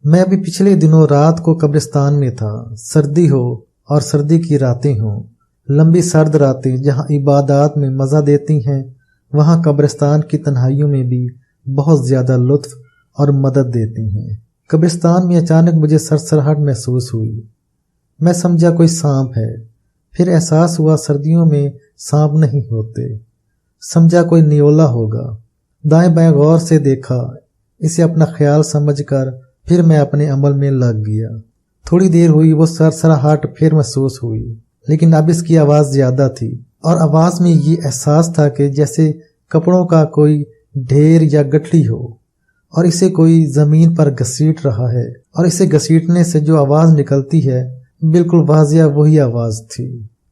میں ابھی پچھلے دنوں رات کو قبرستان میں تھا۔ سردی ہو اور سردی کی راتیں ہوں، لمبی سرد راتیں جہاں عبادات میں مزہ دیتی ہیں، وہاں قبرستان کی تنہائیوں میں بھی بہت زیادہ لطف اور مدد دیتی ہیں۔ قبرستان میں اچانک مجھے سرسراہٹ محسوس ہوئی۔ میں سمجھا کوئی سانپ ہے، پھر احساس ہوا سردیوں میں سانپ نہیں ہوتے۔ سمجھا کوئی نیولا ہوگا۔ دائیں بائیں غور سے دیکھا، اسے اپنا خیال سمجھ کر پھر میں اپنے عمل میں لگ گیا۔ تھوڑی دیر ہوئی، وہ سرسراہٹ پھر محسوس ہوئی، لیکن اب اس کی آواز زیادہ تھی، اور آواز میں یہ احساس تھا کہ جیسے کپڑوں کا کوئی ڈھیر یا گٹھلی ہو اور اسے کوئی زمین پر گھسیٹ رہا ہے، اور اسے گھسیٹنے سے جو آواز نکلتی ہے بالکل واضح وہی آواز تھی۔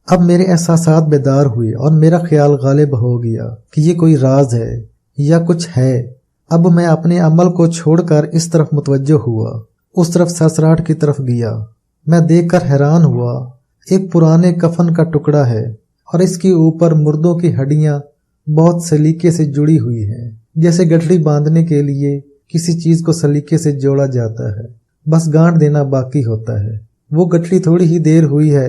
اب میرے احساسات بیدار ہوئے اور میرا خیال غالب ہو گیا کہ یہ کوئی راز ہے یا کچھ ہے۔ اب میں اپنے عمل کو چھوڑ کر اس طرف متوجہ ہوا، اس طرف سرسراہٹ کی طرف گیا۔ میں دیکھ کر حیران ہوا، ایک پرانے کفن کا ٹکڑا ہے اور اس کے اوپر مردوں کی ہڈیاں بہت سلیقے سے جڑی ہوئی ہیں، جیسے گٹھلی باندھنے کے لیے کسی چیز کو سلیقے سے جوڑا جاتا ہے، بس گانٹھ دینا باقی ہوتا ہے۔ وہ گٹھلی تھوڑی ہی دیر ہوئی ہے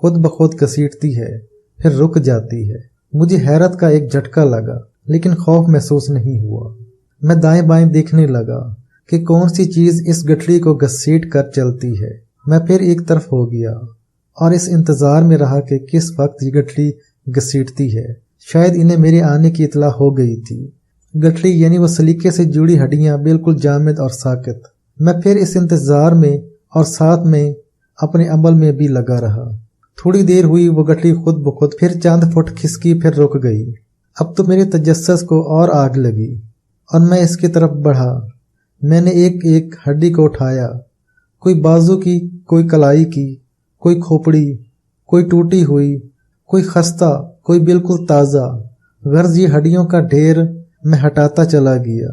خود بخود گھسیٹتی ہے، پھر رک جاتی ہے۔ مجھے حیرت کا ایک جھٹکا لگا، لیکن خوف محسوس نہیں ہوا۔ میں دائیں بائیں دیکھنے لگا کہ کون سی چیز اس گٹھلی کو گھسیٹ کر چلتی ہے۔ میں پھر ایک طرف ہو گیا اور اس انتظار میں رہا کہ کس وقت یہ گٹھلی گھسیٹتی ہے۔ شاید انہیں میرے آنے کی اطلاع ہو گئی تھی۔ گٹھلی یعنی وہ سلیقے سے جڑی ہڈیاں بالکل جامد اور ساکت۔ میں پھر اس انتظار میں اور ساتھ میں اپنے عمل میں بھی لگا رہا۔ تھوڑی دیر ہوئی، وہ گٹھلی خود بخود پھر چند فٹ کھسکی، پھر رک گئی۔ اب تو میرے تجسس کو اور آگ لگی اور میں اس کی طرف بڑھا۔ میں نے ایک ایک ہڈی کو اٹھایا، کوئی بازو کی، کوئی کلائی کی، کوئی کھوپڑی، کوئی ٹوٹی ہوئی، کوئی خستہ، کوئی بالکل تازہ۔ غرض یہ ہڈیوں کا ڈھیر میں ہٹاتا چلا گیا۔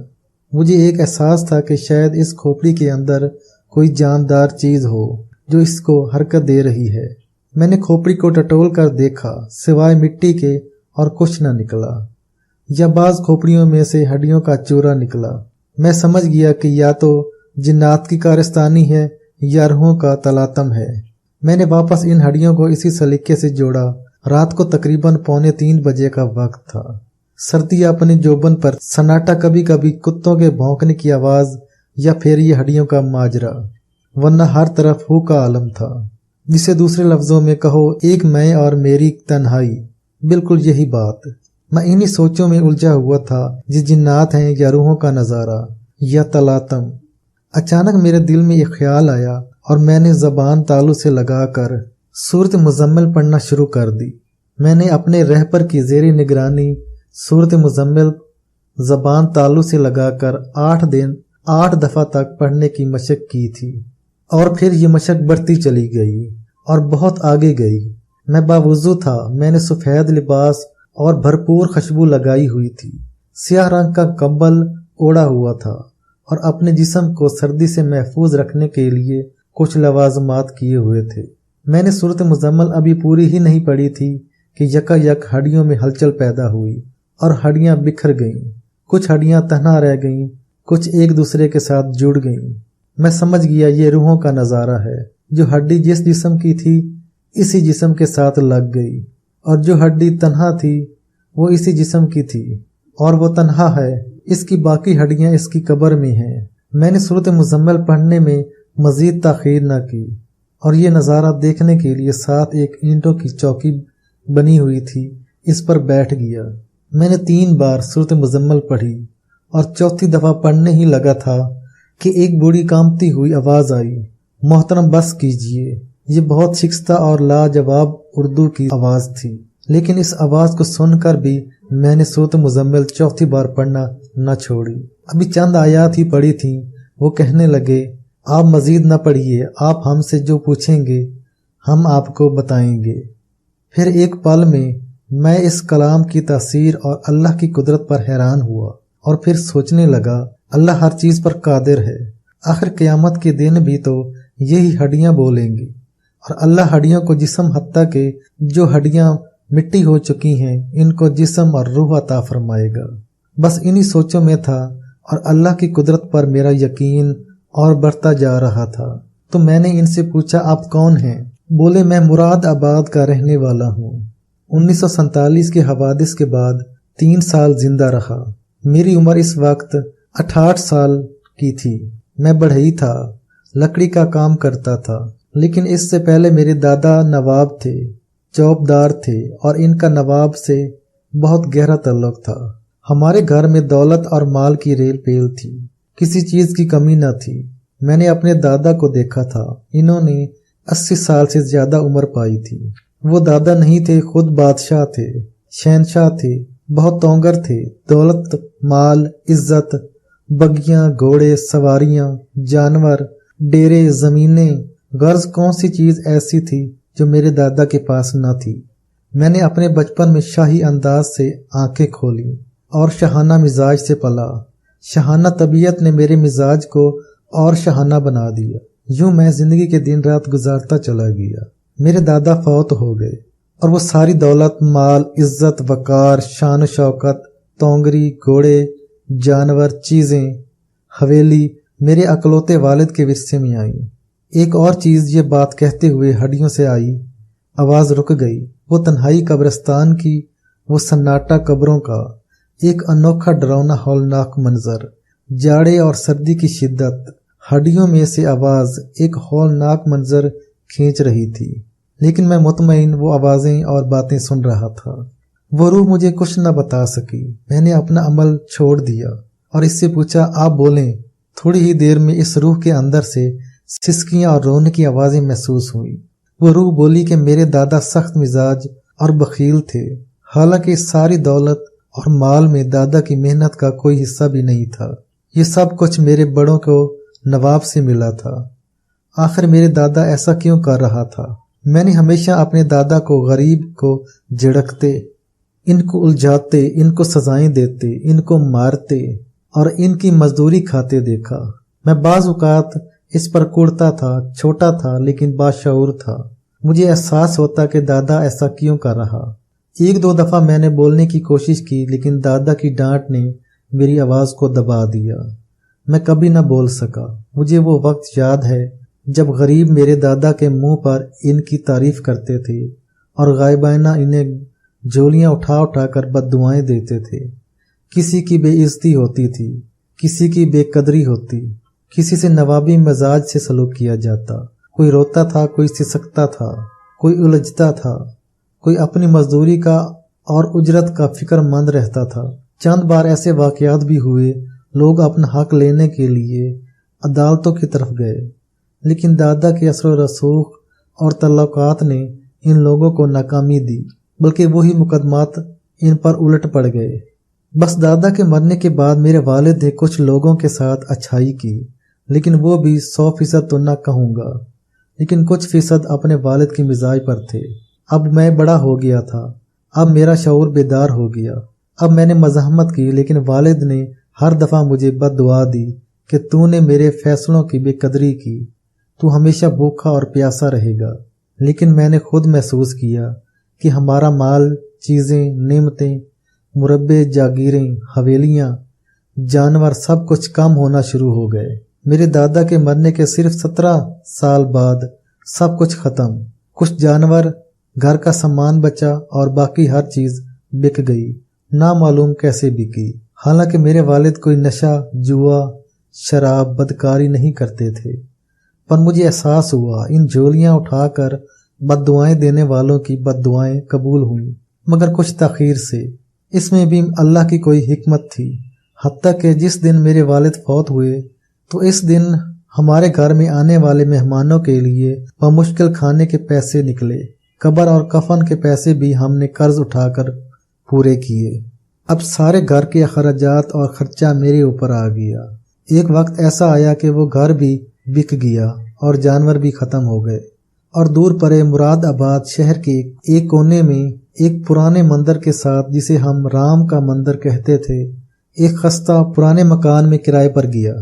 مجھے ایک احساس تھا کہ شاید اس کھوپڑی کے اندر کوئی جاندار چیز ہو جو اس کو حرکت دے رہی ہے۔ میں نے کھوپڑی کو ٹٹول کر دیکھا، سوائے مٹی کے اور کچھ نہ نکلا، یا بعض کھوپڑیوں میں سے ہڈیوں کا چورا نکلا۔ میں سمجھ گیا کہ یا تو جنات کی کارستانی ہے یا روحوں کا تلاطم ہے۔ میں نے واپس ان ہڈیوں کو اسی سلیقے سے جوڑا۔ رات کو تقریباً 2:45 بجے کا وقت تھا۔ سردی اپنے جوبن پر سناٹا، کبھی کبھی کتوں کے بھونکنے کی آواز یا پھر یہ ہڈیوں کا ماجرا، ورنہ ہر طرف ہو کا عالم تھا، جسے دوسرے لفظوں میں کہو ایک میں اور میری تنہائی۔ بالکل یہی بات۔ میں انہی سوچوں میں الجھا ہوا تھا، یہ جنات ہیں یا روحوں کا نظارہ یا تلاطم۔ اچانک میرے دل میں ایک خیال آیا اور میں نے زبان تالو سے لگا کر سورۃ مزمل پڑھنا شروع کر دی۔ میں نے اپنے رہبر کی زیر نگرانی سورۃ مزمل زبان تالو سے لگا کر 8 دفعہ تک پڑھنے کی مشق کی تھی، اور پھر یہ مشق بڑھتی چلی گئی اور بہت آگے گئی۔ میں باوضو تھا، میں نے سفید لباس اور بھرپور خوشبو لگائی ہوئی تھی، سیاہ رنگ کا کمبل اوڑھا ہوا تھا، اور اپنے جسم کو سردی سے محفوظ رکھنے کے لیے کچھ لوازمات کیے ہوئے تھے۔ میں نے سورۃ مزمل ابھی پوری ہی نہیں پڑھی تھی کہ یکا یک ہڈیوں میں ہلچل پیدا ہوئی اور ہڈیاں بکھر گئیں۔ کچھ ہڈیاں تنہا رہ گئیں، کچھ ایک دوسرے کے ساتھ جڑ گئیں۔ میں سمجھ گیا یہ روحوں کا نظارہ ہے۔ جو ہڈی جس جسم کی تھی اسی جسم کے ساتھ لگ گئی، اور جو ہڈی تنہا تھی وہ اسی جسم کی تھی، اور وہ تنہا ہے، اس کی باقی ہڈیاں اس کی قبر میں ہیں۔ میں نے سورۃ مزمل پڑھنے میں مزید تاخیر نہ کی، اور یہ نظارہ دیکھنے کے لیے ساتھ ایک اینٹوں کی چوکی بنی ہوئی تھی، اس پر بیٹھ گیا۔ میں نے 3 بار سورۃ مزمل پڑھی، اور چوتھی دفعہ پڑھنے ہی لگا تھا کہ ایک بوڑھی کانپتی ہوئی آواز آئی، محترم بس کیجئے۔ یہ بہت شکستہ اور لاجواب اردو کی آواز تھی، لیکن اس آواز کو سن کر بھی میں نے سورۃ مزمل چوتھی بار پڑھنا نہ چھوڑی۔ ابھی چند آیات ہی پڑھی تھیں۔ وہ کہنے لگے، آپ مزید نہ پڑھیے، آپ ہم سے جو پوچھیں گے ہم آپ کو بتائیں گے۔ پھر ایک پل میں اس کلام کی تاثیر اور اللہ کی قدرت پر حیران ہوا، اور پھر سوچنے لگا، اللہ ہر چیز پر قادر ہے۔ آخر قیامت کے دن بھی تو یہی ہڈیاں بولیں گی، اور اللہ ہڈیوں کو جسم، حتیٰ کہ جو ہڈیاں مٹی ہو چکی ہیں، ان کو جسم اور روح عطا فرمائے گا۔ بس انہی سوچوں میں تھا، اور اللہ کی قدرت پر میرا یقین اور بڑھتا جا رہا تھا۔ تو میں نے ان سے پوچھا آپ کون ہیں؟ بولے میں مراد آباد کا رہنے والا ہوں۔ 1947 کے حوادث کے بعد 3 سال زندہ رہا۔ میری عمر اس وقت 68 سال کی تھی۔ میں بڑھئی تھا، لکڑی کا کام کرتا تھا، لیکن اس سے پہلے میرے دادا نواب تھے، چوبدار تھے اور ان کا نواب سے بہت گہرا تعلق تھا۔ ہمارے گھر میں دولت اور مال کی ریل پیل تھی، کسی چیز کی کمی نہ تھی۔ میں نے اپنے دادا کو دیکھا تھا، انہوں نے 80 سال سے زیادہ عمر پائی تھی۔ وہ دادا نہیں تھے، خود بادشاہ تھے، شہنشاہ تھے، بہت تونگر تھے۔ دولت، مال، عزت، بگیاں، گھوڑے، سواریاں، جانور، ڈیرے، زمینیں، غرض کون سی چیز ایسی تھی جو میرے دادا کے پاس نہ تھی۔ میں نے اپنے بچپن میں شاہی انداز سے آنکھیں کھولی اور شاہانہ مزاج سے پلا۔ شاہانہ طبیعت نے میرے مزاج کو اور شاہانہ بنا دیا۔ یوں میں زندگی کے دن رات گزارتا چلا گیا۔ میرے دادا فوت ہو گئے اور وہ ساری دولت، مال، عزت، وقار، شان و شوکت، تونگری، گھوڑے، جانور، چیزیں، حویلی میرے اکلوتے والد کے ورثے میں آئی۔ ایک اور چیز یہ بات کہتے ہوئے ہڈیوں سے آئی، آواز رک گئی۔ وہ تنہائی قبرستان کی، وہ سناٹا قبروں کا، ایک انوکھا ڈراؤنا ہولناک منظر، جاڑے اور سردی کی شدت، ہڈیوں میں سے آواز ایک ہولناک منظر کھینچ رہی تھی، لیکن میں مطمئن وہ آوازیں اور باتیں سن رہا تھا۔ وہ روح مجھے کچھ نہ بتا سکی۔ میں نے اپنا عمل چھوڑ دیا اور اس سے پوچھا آپ بولیں۔ تھوڑی ہی دیر میں اس روح کے اندر سے سسکیاں اور رونے کی آوازیں محسوس ہوئی۔ وہ روح بولی کہ میرے دادا سخت مزاج اور بخیل تھے، حالانکہ اس ساری دولت اور مال میں دادا کی محنت کا کوئی حصہ بھی نہیں تھا۔ یہ سب کچھ میرے بڑوں کو نواب سے ملا تھا۔ آخر میرے دادا ایسا کیوں کر رہا تھا؟ میں نے ہمیشہ اپنے دادا کو غریب کو جھڑکتے، ان کو الجھاتے، ان کو سزائیں دیتے، ان کو مارتے اور ان کی مزدوری کھاتے دیکھا۔ میں بعض اوقات اس پر کڑتا تھا، چھوٹا تھا لیکن باشعور تھا۔ مجھے احساس ہوتا کہ دادا ایسا کیوں کر رہا۔ 1-2 دفعہ میں نے بولنے کی کوشش کی، لیکن دادا کی ڈانٹ نے میری آواز کو دبا دیا۔ میں کبھی نہ بول سکا۔ مجھے وہ وقت یاد ہے جب غریب میرے دادا کے منہ پر ان کی تعریف کرتے تھے اور غائبانہ انہیں جھولیاں اٹھا اٹھا کر بد دعائیں دیتے تھے۔ کسی کی بے عزتی ہوتی تھی، کسی کی بے قدری ہوتی، کسی سے نوابی مزاج سے سلوک کیا جاتا۔ کوئی روتا تھا، کوئی سسکتا تھا، کوئی الجھتا تھا، کوئی اپنی مزدوری کا اور اجرت کا فکر مند رہتا تھا۔ چند بار ایسے واقعات بھی ہوئے، لوگ اپنا حق لینے کے لیے عدالتوں کی طرف گئے، لیکن دادا کے اثر و رسوخ اور تعلقات نے ان لوگوں کو ناکامی دی، بلکہ وہی مقدمات ان پر الٹ پڑ گئے۔ بس دادا کے مرنے کے بعد میرے والد نے کچھ لوگوں کے ساتھ اچھائی کی، لیکن وہ بھی 100% تو نہ کہوں گا، لیکن کچھ فیصد اپنے والد کے مزاج پر تھے۔ اب میں بڑا ہو گیا تھا، اب میرا شعور بیدار ہو گیا۔ اب میں نے مزاحمت کی، لیکن والد نے ہر دفعہ مجھے بد دعا دی کہ تو نے میرے فیصلوں کی بے قدری کی، تو ہمیشہ بھوکا اور پیاسا رہے گا۔ لیکن میں نے خود محسوس کیا کہ ہمارا مال، چیزیں، نعمتیں، مربے، جاگیریں، حویلیاں، جانور سب کچھ کم ہونا شروع ہو گئے۔ میرے دادا کے مرنے کے صرف 17 سال بعد سب کچھ ختم۔ کچھ جانور، گھر کا سامان بچا اور باقی ہر چیز بک گئی، نامعلوم کیسے بکی۔ حالانکہ میرے والد کوئی نشہ، جوا، شراب، بدکاری نہیں کرتے تھے، پر مجھے احساس ہوا ان جھولیاں اٹھا کر بد دعائیں دینے والوں کی بد دعائیں قبول ہوئیں، مگر کچھ تاخیر سے۔ اس میں بھی اللہ کی کوئی حکمت تھی، حتیٰ کہ جس دن میرے والد فوت ہوئے تو اس دن ہمارے گھر میں آنے والے مہمانوں کے لیے بمشکل کھانے کے پیسے نکلے۔ قبر اور کفن کے پیسے بھی ہم نے قرض اٹھا کر پورے کیے۔ اب سارے گھر کے اخراجات اور خرچہ میرے اوپر آ گیا۔ ایک وقت ایسا آیا کہ وہ گھر بھی بک گیا اور جانور بھی ختم ہو گئے، اور دور پرے مراد آباد شہر کے ایک کونے میں ایک پرانے مندر کے ساتھ، جسے ہم رام کا مندر کہتے تھے، ایک خستہ پرانے مکان میں کرائے پر گیا۔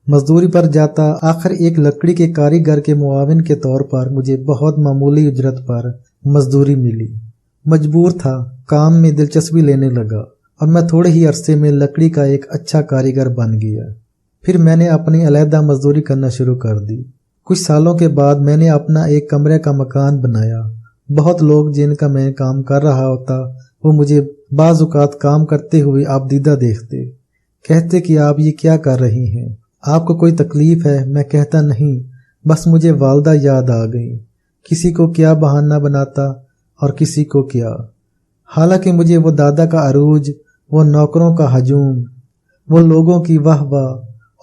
مزدوری پر جاتا، آخر ایک لکڑی کے کاریگر کے معاون کے طور پر مجھے بہت معمولی اجرت پر مزدوری ملی۔ مجبور تھا، کام میں دلچسپی لینے لگا اور میں تھوڑے ہی عرصے میں لکڑی کا ایک اچھا کاریگر بن گیا۔ پھر میں نے اپنی علیحدہ مزدوری کرنا شروع کر دی۔ کچھ سالوں کے بعد میں نے اپنا ایک کمرے کا مکان بنایا۔ بہت لوگ جن کا میں کام کر رہا ہوتا وہ مجھے بعض اوقات کام کرتے ہوئے آبدیدہ دیکھتے، کہتے کہ آپ یہ کیا کر رہی ہیں، آپ کو کوئی تکلیف ہے؟ میں کہتا نہیں، بس مجھے والدہ یاد آ گئی۔ کسی کو کیا بہانہ بناتا اور کسی کو کیا، حالانکہ مجھے وہ دادا کا عروج، وہ نوکروں کا ہجوم، وہ لوگوں کی واہ واہ،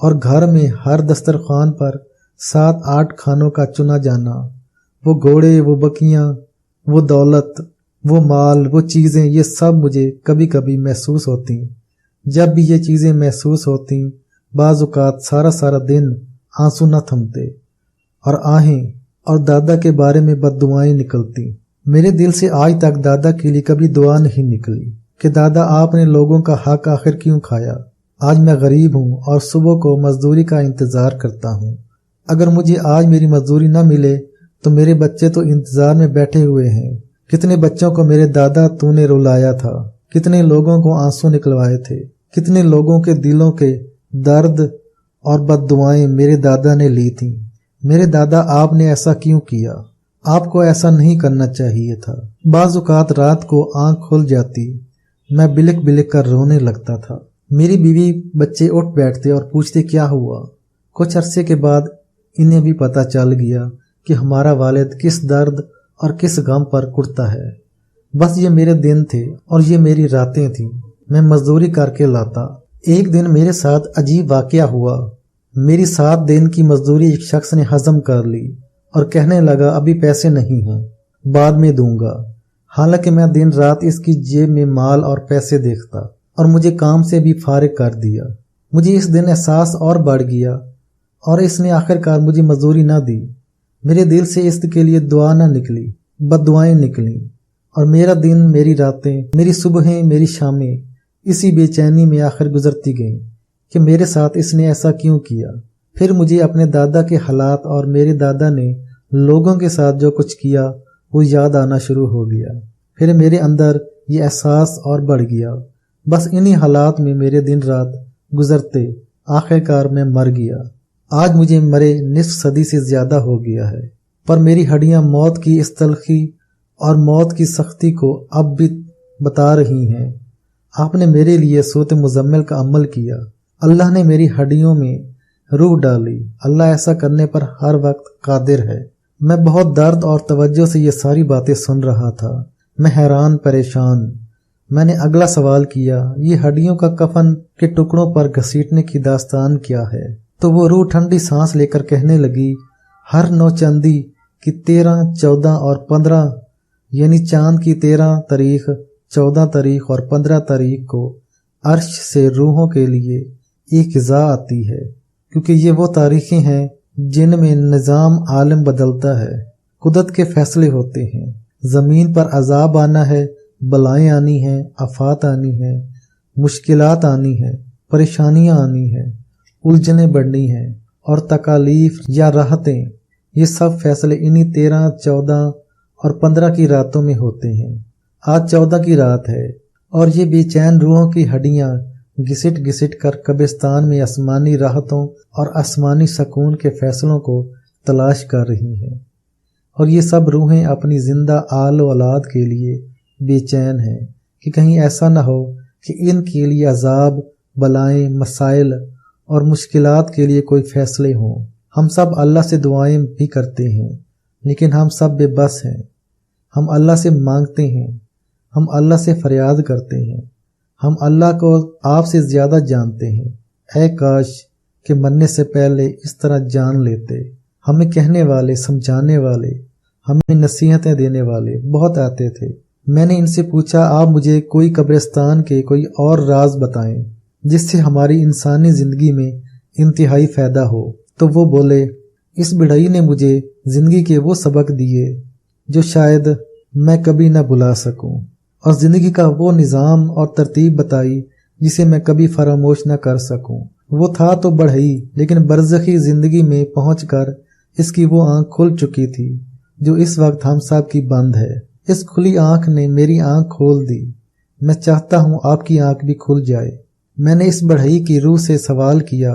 اور گھر میں ہر دسترخوان پر 7-8 کھانوں کا چنا جانا، وہ گھوڑے، وہ بکیاں، وہ دولت، وہ مال، وہ چیزیں، یہ سب مجھے کبھی کبھی محسوس ہوتی۔ جب بھی یہ چیزیں محسوس ہوتی، بعض اوقات سارا دن آنسو نہ تھمتے، اور آہیں اور دادا کے بارے میں بد دعائیں نکلتی۔ میرے دل سے آج تک دادا کے لیے کبھی دعا نہیں نکلی کہ دادا آپ نے لوگوں کا حق آخر کیوں کھایا۔ آج میں غریب ہوں اور صبح کو مزدوری کا انتظار کرتا ہوں۔ اگر مجھے آج میری مزدوری نہ ملے تو میرے بچے تو انتظار میں بیٹھے ہوئے ہیں۔ کتنے بچوں کو میرے دادا تو نے رلایا تھا، کتنے لوگوں کو آنسو نکلوائے تھے، کتنے لوگوں کے دلوں کے درد اور بد دعائیں میرے دادا نے لی تھیں۔ میرے دادا آپ نے ایسا کیوں کیا؟ آپ کو ایسا نہیں کرنا چاہیے تھا۔ بعض اوقات رات کو آنکھ کھل جاتی، میں بلک بلک کر رونے لگتا تھا۔ میری بیوی بچے اٹھ بیٹھتے اور پوچھتے کیا ہوا۔ کچھ عرصے کے بعد انہیں بھی پتہ چل گیا کہ ہمارا والد کس درد اور کس غم پر کڑتا ہے۔ بس یہ میرے دن تھے اور یہ میری راتیں تھیں، میں مزدوری کر کے لاتا۔ ایک دن میرے ساتھ عجیب واقعہ ہوا۔ میری 7 دن کی مزدوری ایک شخص نے ہضم کر لی اور کہنے لگا ابھی پیسے نہیں ہیں، بعد میں دوں گا۔ حالانکہ میں دن رات اس کی جیب میں مال اور پیسے دیکھتا، اور مجھے کام سے بھی فارغ کر دیا۔ مجھے اس دن احساس اور بڑھ گیا اور اس نے آخر کار مجھے مزدوری نہ دی۔ میرے دل سے اس کے لیے دعا نہ نکلی، بد دعائیں نکلیں، اور میرا دن، میری راتیں، میری صبحیں، میری شامیں اسی بے چینی میں آخر گزرتی گئیں کہ میرے ساتھ اس نے ایسا کیوں کیا۔ پھر مجھے اپنے دادا کے حالات اور میرے دادا نے لوگوں کے ساتھ جو کچھ کیا وہ یاد آنا شروع ہو گیا۔ پھر میرے اندر یہ احساس اور بڑھ گیا۔ بس انہی حالات میں میرے دن رات گزرتے، آخر کار میں مر گیا۔ آج مجھے مرے نصف صدی سے زیادہ ہو گیا ہے، پر میری ہڈیاں موت کی اس تلخی اور موت کی سختی کو اب بھی بتا رہی ہیں۔ آپ نے میرے لیے سورۃ مزمل کا عمل کیا، اللہ نے میری ہڈیوں میں روح ڈالی۔ اللہ ایسا کرنے پر ہر وقت قادر ہے۔ میں بہت درد اور توجہ سے یہ ساری باتیں سن رہا تھا۔ میں حیران پریشان۔ میں نے اگلا سوال کیا، یہ ہڈیوں کا کفن کے ٹکڑوں پر گھسیٹنے کی داستان کیا ہے؟ تو وہ روح ٹھنڈی سانس لے کر کہنے لگی، ہر نوچندی کی 13، 14 اور 15، یعنی چاند کی 13 تاریخ، 14 تاریخ اور 15 تاریخ کو عرش سے روحوں کے لیے ایک غذا آتی ہے، کیونکہ یہ وہ تاریخیں ہیں جن میں نظام عالم بدلتا ہے، قدرت کے فیصلے ہوتے ہیں۔ زمین پر عذاب آنا ہے، بلائیں آنی ہیں، آفات آنی ہیں، مشکلات آنی ہیں، پریشانیاں آنی ہیں، الجھنیں بڑھنی ہیں، اور تکالیف یا راحتیں، یہ سب فیصلے انہی 13، 14 اور 15 کی راتوں میں ہوتے ہیں۔ آج 14 کی رات ہے اور یہ بے چین روحوں کی ہڈیاں گھسٹ گھسٹ کر قبرستان میں آسمانی راحتوں اور آسمانی سکون کے فیصلوں کو تلاش کر رہی ہیں، اور یہ سب روحیں اپنی زندہ آل و اولاد کے لیے بے چین ہیں کہ کہیں ایسا نہ ہو کہ ان کے لیے عذاب، بلائیں، مسائل اور مشکلات کے لیے کوئی فیصلے ہوں۔ ہم سب اللہ سے دعائیں بھی کرتے ہیں، لیکن ہم سب بے بس ہیں۔ ہم اللہ سے مانگتے ہیں، ہم اللہ سے فریاد کرتے ہیں، ہم اللہ کو آپ سے زیادہ جانتے ہیں۔ اے کاش کہ مرنے سے پہلے اس طرح جان لیتے۔ ہمیں کہنے والے، سمجھانے والے، ہمیں نصیحتیں دینے والے بہت آتے تھے۔ میں نے ان سے پوچھا، آپ مجھے کوئی قبرستان کے کوئی اور راز بتائیں جس سے ہماری انسانی زندگی میں انتہائی فائدہ ہو۔ تو وہ بولے، اس بڑھئی نے مجھے زندگی کے وہ سبق دیے جو شاید میں کبھی نہ بھلا سکوں، اور زندگی کا وہ نظام اور ترتیب بتائی جسے میں کبھی فراموش نہ کر سکوں۔ وہ تھا تو بڑھئی، لیکن برزخی زندگی میں پہنچ کر اس کی وہ آنکھ کھل چکی تھی جو اس وقت ہم سب کی بند ہے۔ اس کھلی آنکھ نے میری آنکھ کھول دی۔ میں چاہتا ہوں آپ کی آنکھ بھی کھل جائے۔ میں نے اس بڑھئی کی روح سے سوال کیا،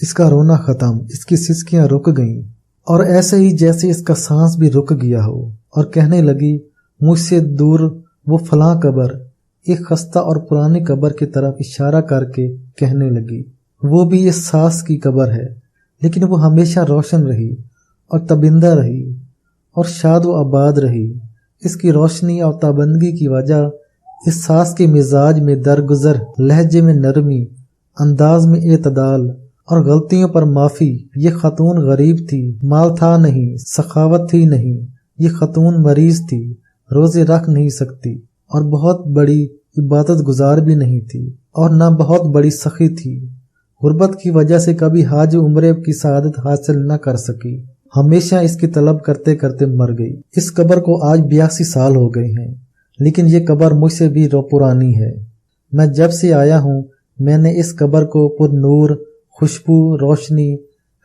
اس کا رونا ختم، اس کی سسکیاں رک گئیں، اور ایسے ہی جیسے اس کا سانس بھی رک گیا ہو، اور کہنے لگی مجھ سے دور وہ فلاں قبر، ایک خستہ اور پرانی قبر کی طرف اشارہ کر کے کہنے لگی، وہ بھی اس ساس کی قبر ہے، لیکن وہ ہمیشہ روشن رہی اور تابندہ رہی اور شاد و آباد رہی۔ اس کی روشنی اور تابندگی کی وجہ اس ساس کے مزاج میں درگزر، لہجے میں نرمی، انداز میں اعتدال اور غلطیوں پر معافی۔ یہ خاتون غریب تھی، مال تھا نہیں، سخاوت تھی نہیں، یہ خاتون مریض تھی، روزے رکھ نہیں سکتی، اور بہت بڑی عبادت گزار بھی نہیں تھی، اور نہ بہت بڑی سخی تھی۔ غربت کی وجہ سے کبھی حج عمرے کی سعادت حاصل نہ کر سکی، ہمیشہ اس کی طلب کرتے کرتے مر گئی۔ اس قبر کو آج 82 سال ہو گئے ہیں، لیکن یہ قبر مجھ سے بھی پرانی ہے۔ میں جب سے آیا ہوں میں نے اس قبر کو پر نور، خوشبو، روشنی،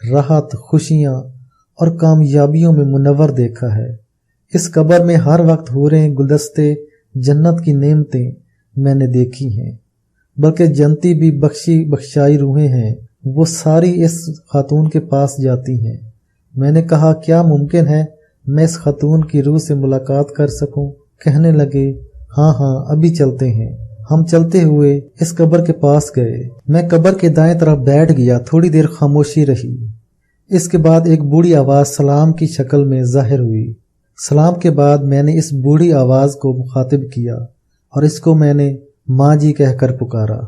راحت، خوشیاں اور کامیابیوں میں منور دیکھا ہے۔ اس قبر میں ہر وقت حوریں، گلدستے، جنت کی نعمتیں میں نے دیکھی ہیں، بلکہ جنتی بھی بخشائی روحیں ہیں، وہ ساری اس خاتون کے پاس جاتی ہیں۔ میں نے کہا کیا ممکن ہے میں اس خاتون کی روح سے ملاقات کر سکوں؟ کہنے لگے ہاں ہاں ابھی چلتے ہیں۔ ہم چلتے ہوئے اس قبر کے پاس گئے۔ میں قبر کے دائیں طرف بیٹھ گیا، تھوڑی دیر خاموشی رہی۔ اس کے بعد ایک بوڑھی آواز سلام کی شکل میں ظاہر ہوئی۔ سلام کے بعد میں نے اس بوڑھی آواز کو مخاطب کیا اور اس کو میں نے ماں جی کہہ کر پکارا۔